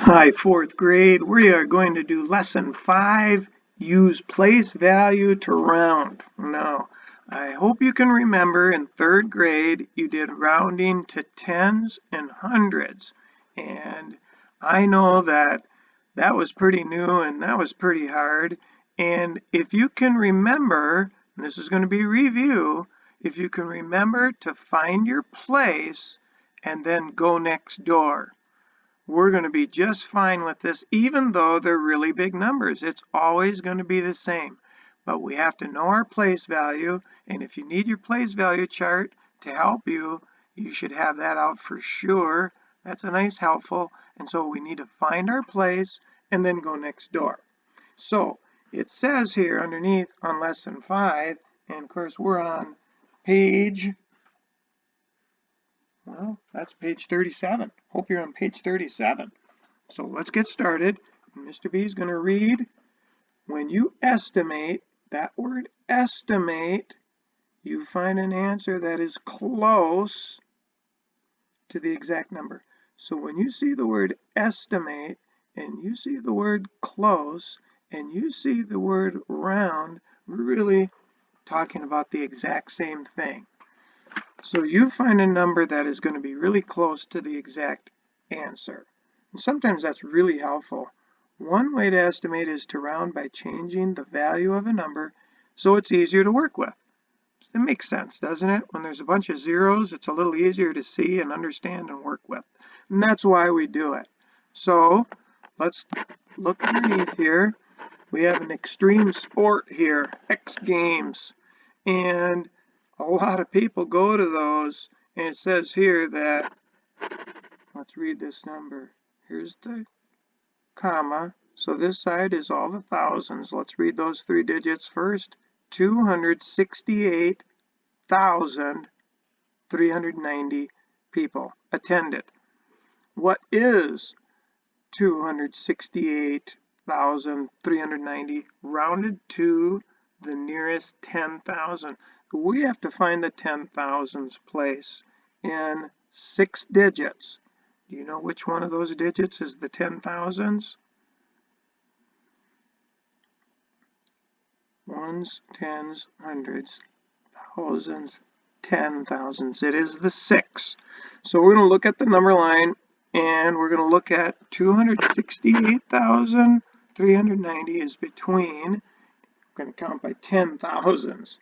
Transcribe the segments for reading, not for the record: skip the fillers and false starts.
Hi, fourth grade. We are going to do lesson 5, use place value to round. Now, I hope you can remember in third grade you did rounding to tens and hundreds. And I know that that was pretty new and that was pretty hard. And if you can remember, and this is going to be review, if you can remember to find your place and then go next door, we're going to be just fine with this, even though they're really big numbers. It's always going to be the same. But we have to know our place value, and if you need your place value chart to help you, you should have that out for sure. That's a nice helpful. And so we need to find our place and then go next door. So it says here underneath on lesson 5, and of course we're on page, well, that's page 37. Hope you're on page 37. So let's get started. Mr. B is going to read, when you estimate, that word estimate, you find an answer that is close to the exact number. So when you see the word estimate, and you see the word close, and you see the word round, we're really talking about the exact same thing. So you find a number that is going to be really close to the exact answer. And sometimes that's really helpful. One way to estimate is to round by changing the value of a number so it's easier to work with. It makes sense, doesn't it? When there's a bunch of zeros, it's a little easier to see and understand and work with. And that's why we do it. So let's look underneath here. We have an extreme sport here, X Games. And a lot of people go to those, and it says here that, let's read this number. Here's the comma. So this side is all the thousands. Let's read those 3 digits first. 268,390 people attended. What is 268,390 rounded to the nearest 10,000? We have to find the 10,000s place in 6 digits. Do you know which one of those digits is the 10,000s? Ones, tens, hundreds, thousands, 10,000s. It is the 6. So we're going to look at the number line, and we're going to look at 268,390 is between, we're going to count by 10,000s.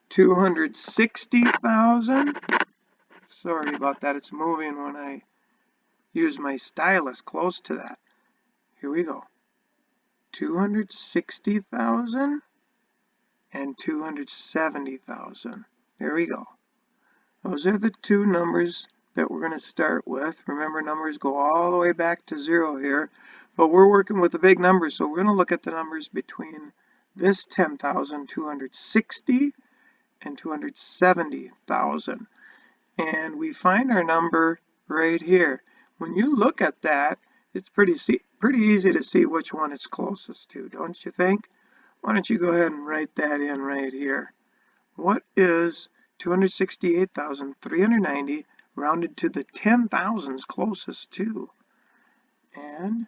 260,000, sorry about that, it's moving when I use my stylus close to that. Here we go. 260,000 and 270,000. There we go. Those are the 2 numbers that we're going to start with. Remember, numbers go all the way back to 0 here, but we're working with the big numbers, so we're going to look at the numbers between this 10,260 and 270,000. And we find our number right here. When you look at that, it's pretty easy to see which one it's closest to, don't you think? Why don't you go ahead and write that in right here? What is 268,390 rounded to the 10,000s closest to? And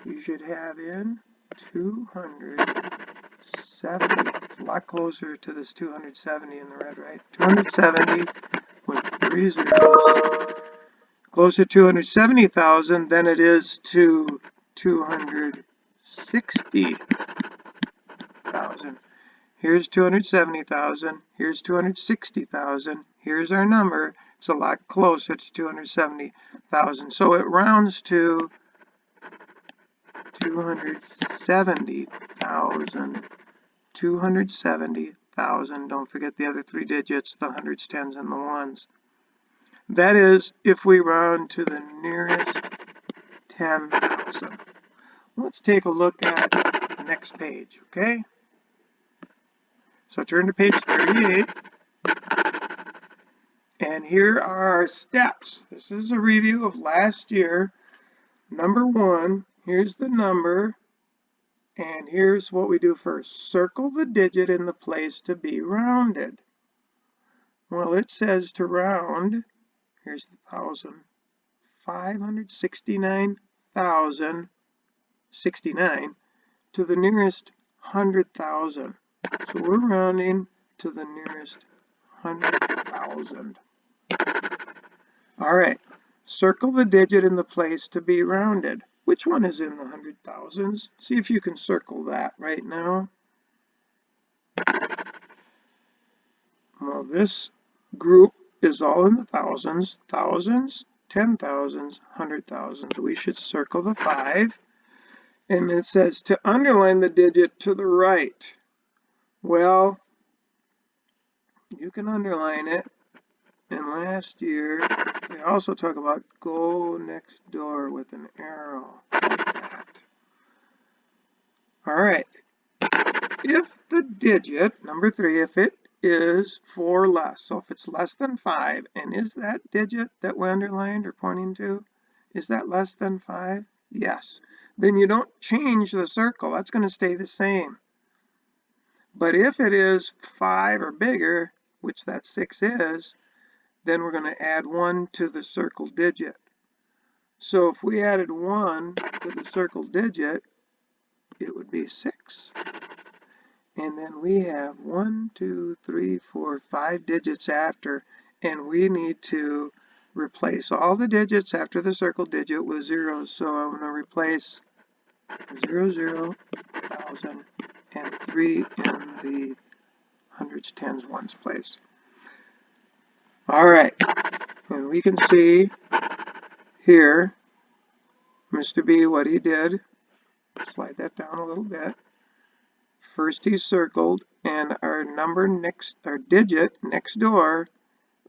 you should have in 270. It's a lot closer to this 270 in the red, right? 270 with 3 zeros. Closer to 270,000 than it is to 260,000. Here's 270,000. Here's 260,000. Here's our number. It's a lot closer to 270,000. So it rounds to 270,000. 270,000. Don't forget the other 3 digits, the hundreds, tens, and the ones. That is if we round to the nearest 10,000. Let's take a look at the next page, okay? So turn to page 38. And here are our steps. This is a review of last year. Number 1, here's the number. And here's what we do first. Circle the digit in the place to be rounded. Well, it says to round, here's the 1,000, 569 100,069 to the nearest 100,000. So we're rounding to the nearest 100,000. All right, circle the digit in the place to be rounded. Which one is in the 100,000s? See if you can circle that right now. Well, this group is all in the thousands, 10,000s, 100,000s. We should circle the 5. And it says to underline the digit to the right. Well, you can underline it. And last year, we also talk about go next door with an arrow like that. All right. If the digit, number 3, if it is 4 less, so if it's less than 5, and is that digit that we underlined or pointing to, is that less than 5? Yes. Then you don't change the circle. That's going to stay the same. But if it is 5 or bigger, which that 6 is, then we're going to add 1 to the circle digit. So if we added 1 to the circle digit, it would be 6. And then we have 1, 2, 3, 4, 5 digits after, and we need to replace all the digits after the circle digit with zeros. So I'm going to replace 0, 0, 1,000, and 3 in the hundreds, tens, ones place. All right, and we can see here Mr. B what he did. Slide that down a little bit. First he circled, and our digit next door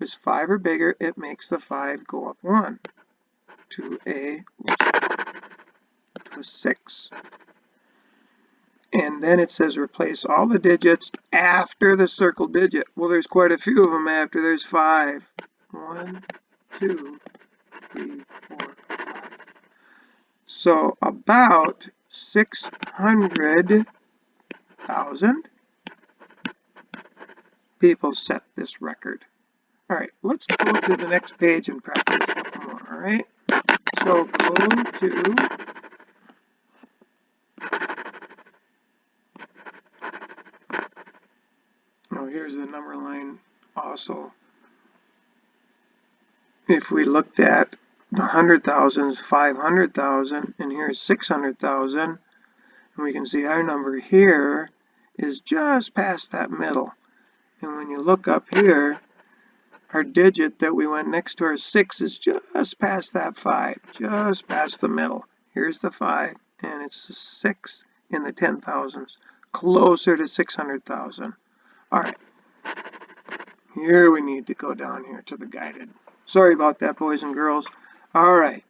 is 5 or bigger. It makes the 5 go up 1 to a 6. And then it says replace all the digits after the circle digit. Well, there's quite a few of them after there's 5. 1, 2, 3, 4, 5. So about 600,000 people set this record. All right, let's go to the next page and practice a couple more, all right? So go to here's the number line also. If we looked at the 100,000s, 500,000, and here's 600,000, and we can see our number here is just past that middle. And when you look up here, our digit that we went next to our 6 is just past that 5, just past the middle. Here's the 5, and it's the 6 in the 10,000s, closer to 600,000. All right, here we need to go down here to the guided. Sorry about that, boys and girls. All right,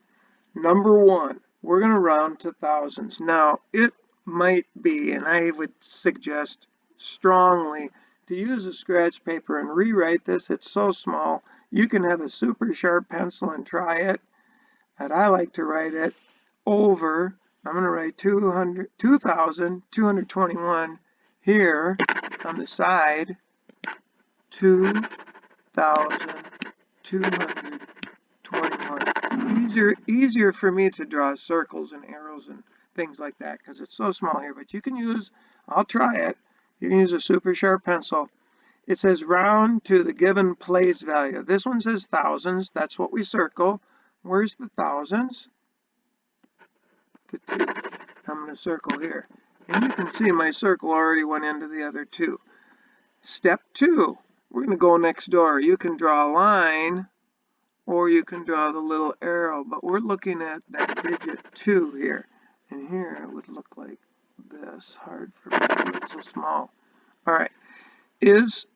number 1, we're going to round to thousands. Now, it might be, and I would suggest strongly, to use a scratch paper and rewrite this. It's so small. You can have a super sharp pencil and try it. And I like to write it over. I'm going to write 2,221 here on the side. 2,221. Easier for me to draw circles and arrows and things like that because it's so small here. But you can use, I'll try it. You can use a super sharp pencil. It says round to the given place value. This one says thousands. That's what we circle. Where's the thousands? The 2. I'm going to circle here. And you can see my circle already went into the other 2. Step 2. We're going to go next door. You can draw a line or you can draw the little arrow. But we're looking at that digit 2 here. And here it would look like this. Hard for me to do it so small. All right.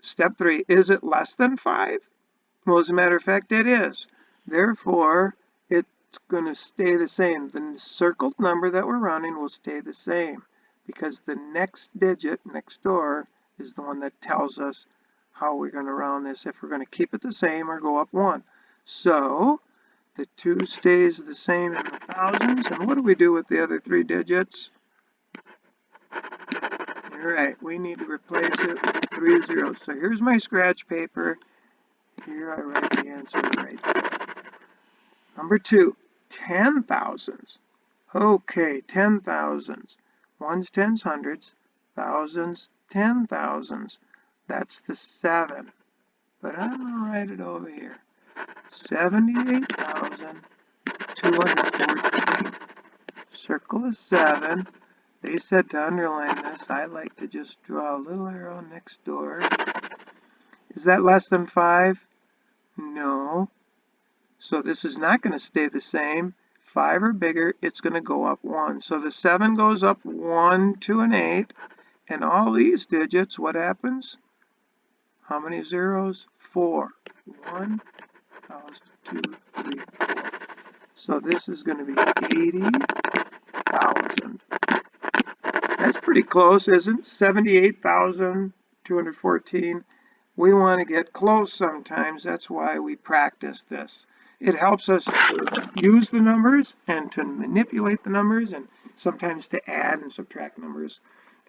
Step 3, is it less than 5? Well, as a matter of fact, it is. Therefore, it's going to stay the same. The circled number that we're rounding will stay the same because the next digit next door is the one that tells us how we're going to round this, if we're going to keep it the same or go up 1. So the 2 stays the same in the thousands. And what do we do with the other 3 digits? All right, we need to replace it with 3 zeros. So here's my scratch paper. Here I write the answer right there. Number 2, 10,000s. Okay, 10,000s. Ones, tens, hundreds, thousands, 10,000s. That's the 7. But I'm going to write it over here. 78,214. Circle a 7. They said to underline this. I like to just draw a little arrow next door. Is that less than 5? No. So this is not going to stay the same. 5 or bigger, it's going to go up 1. So the 7 goes up 1 to an 8. And all these digits, what happens? How many zeros? 4. 1, 2, 3, 4. So this is going to be 80,000. That's pretty close, isn't it? 78,214. We want to get close sometimes. That's why we practice this. It helps us to use the numbers and to manipulate the numbers and sometimes to add and subtract numbers.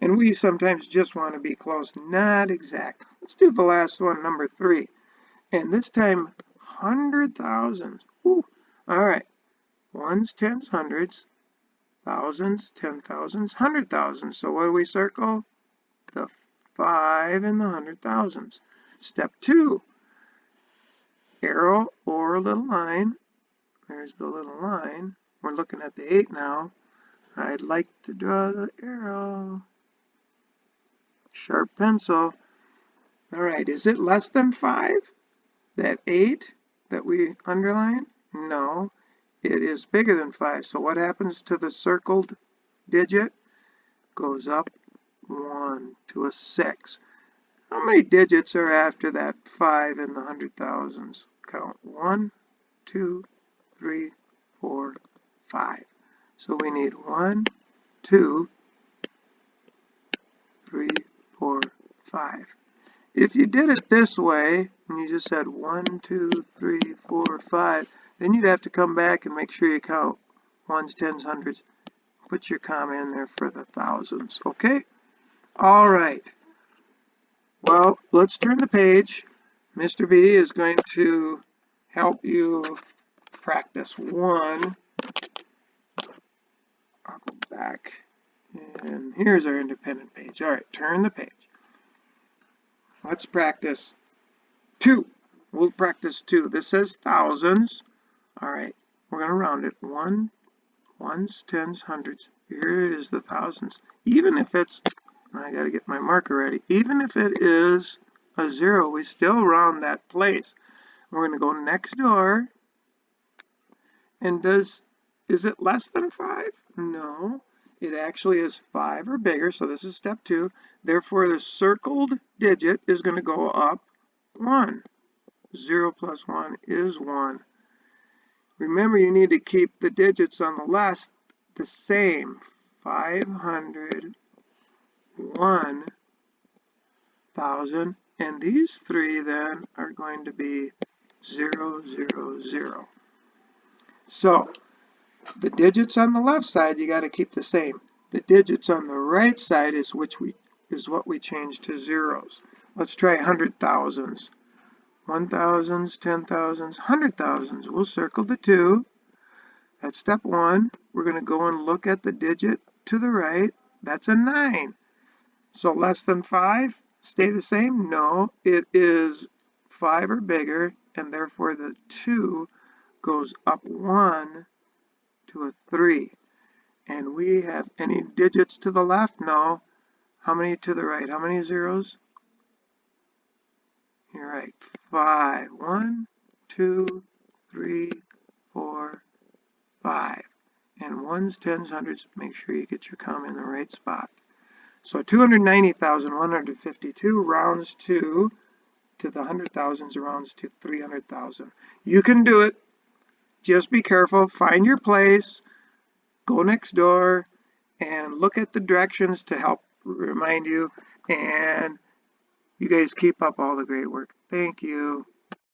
And we sometimes just want to be close, not exact. Let's do the last one, number 3. And this time, 100,000. Ooh, all right. Ones, tens, hundreds, thousands, 10,000s, 100,000s. So what do we circle? The 5 and the 100,000s. Step 2, arrow or a little line. There's the little line. We're looking at the 8 now. I'd like to draw the arrow. Sharp pencil. All right, is it less than 5? That 8 that we underline? No, it is bigger than 5. So what happens to the circled digit? Goes up 1 to a 6. How many digits are after that 5 in the 100,000s? Count 1, 2, 3, 4, 5. So we need 1, 2, 3, 4, 5. If you did it this way, and you just said 1, 2, 3, 4, 5, then you'd have to come back and make sure you count ones, tens, hundreds. Put your comma in there for the thousands, okay? All right. Well, let's turn the page. Mr. B is going to help you practice 1. I'll go back, and here's our independent page. All right, turn the page. Let's practice 2. We'll practice 2. This says thousands. All right, we're going to round it. 1, ones, tens, hundreds. Here it is, the thousands. Even if it's, I got to get my marker ready. Even if it is a 0, we still round that place. We're going to go next door. And is it less than 5? No. It actually is 5 or bigger, so this is step 2. Therefore, the circled digit is going to go up 1. 0 plus 1 is 1. Remember, you need to keep the digits on the left the same. 500, 1,000, and these 3 then are going to be 0, 0, 0. So, the digits on the left side you got to keep the same. The digits on the right side is what we change to zeros. Let's try 100,000s. 1,000s, 10,000s, 100,000s. We'll circle the 2. That's step 1. We're going to go and look at the digit to the right. That's a 9. So less than 5? Stay the same? No, it is 5 or bigger, and therefore the 2 goes up 1 to a 3. And we have any digits to the left? No. How many to the right? How many zeros? You're right. 5. 1, 2, 3, 4, 5. And ones, tens, hundreds, make sure you get your comma in the right spot. So 290,152 rounds to the 100,000s rounds to 300,000. You can do it. Just be careful. Find your place. Go next door and look at the directions to help remind you. And you guys keep up all the great work. Thank you.